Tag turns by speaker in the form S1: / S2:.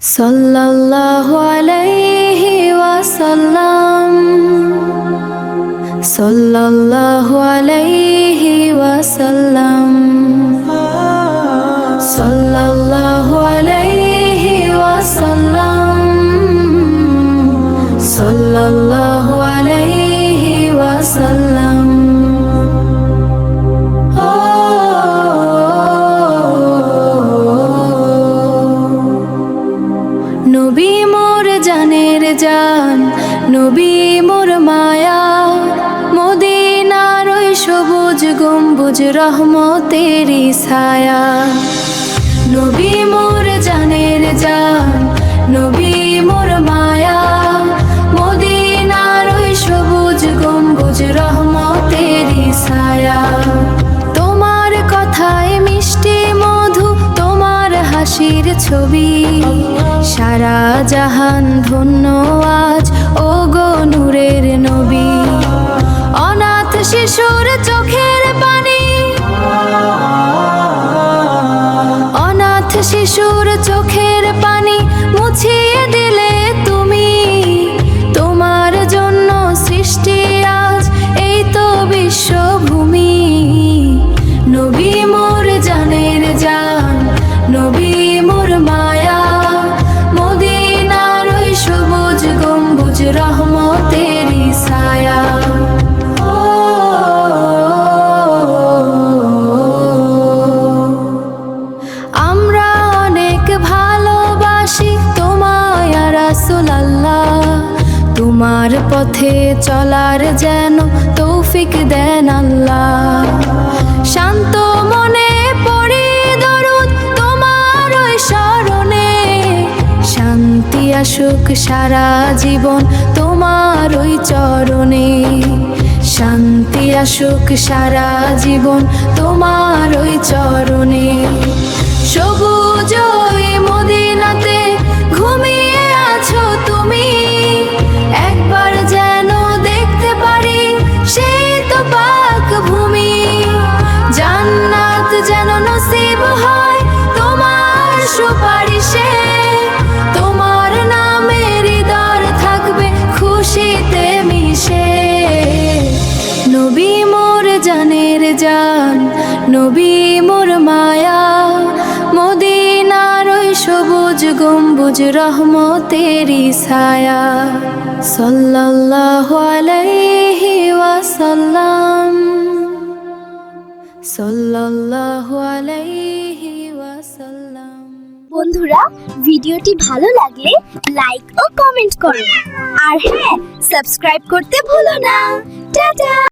S1: সাল্লাল্লাহু আলাইহি ওয়াসাল্লাম, সাল্লাল্লাহু আলাইহি ওয়াসাল্লাম, সাল্লাল্লাহু আলাইহি ওয়াসাল্লাম, সাল্লাল্লাহু আলাইহি ওয়াসাল্লাম। নবী মোর জানের জান, নবী মোর মায়া, মদিনার ওই সবুজ গম্বুজ রহমতেরই ছায়া। নবী মোর জানের জান, নবী মোর মায়া, মদিনার ওই সবুজ গম্বুজ রহমতেরই ছায়া। তোমার কথায় মিষ্টি মধু, তোমার হাসির ছবি, সারা জাহান ধন্য আজ ও গো নূরের নবী। অনাথ শিশুর চোখের পানি, অনাথ শিশুর চোখের পানি মুছিয়ে দিলে তুমি। তোমার জন্য সৃষ্টি আজ এই তো বিশ্বভূমি। নবী মোর জানের জান, নবী মোর মায়া, মদিনার ওই সবুজ গম্বুজ রহমতেরই ছায়া। আমরা অনেক ভালোবাসি তোমায় ইয়া রাসূলুল্লাহ, তোমার পথে চলার যেন তৌফিক দেন আল্লাহ। শান্ত মনে পড়ি দরুদ তোমার ওই শরণে, শান্তি আসুক সারা জীবন তোমার ওই চরণে। শান্তি আসুক সারা জীবন তোমার ওই চরণে। সবুজ ওই মদিনাতে ঘুমিয়ে আছো তুমি, একবার যেন দেখতে পারি সেই তো পাক ভূমি। জান্নাত যেন নসিব হয় তোমার সুপারিশে, তোমার নামে হৃদয় থাকবে খুশিতে মিশে। নবী মোর জানের জান, নবী মোর মায়া, মদিনার ওই সবুজ গম্বুজ রহমতেরই ছায়া। সাল্লাল্লাহু আলাইহি ওয়াসাল্লাম, সাল্লাল্লাহু আলাইহি ওয়াসাল্লাম।
S2: বন্ধুরা, ভিডিওটি ভালো লাগলে লাইক ও কমেন্ট করো, আর হ্যাঁ, সাবস্ক্রাইব করতে ভুলো না। টাটা।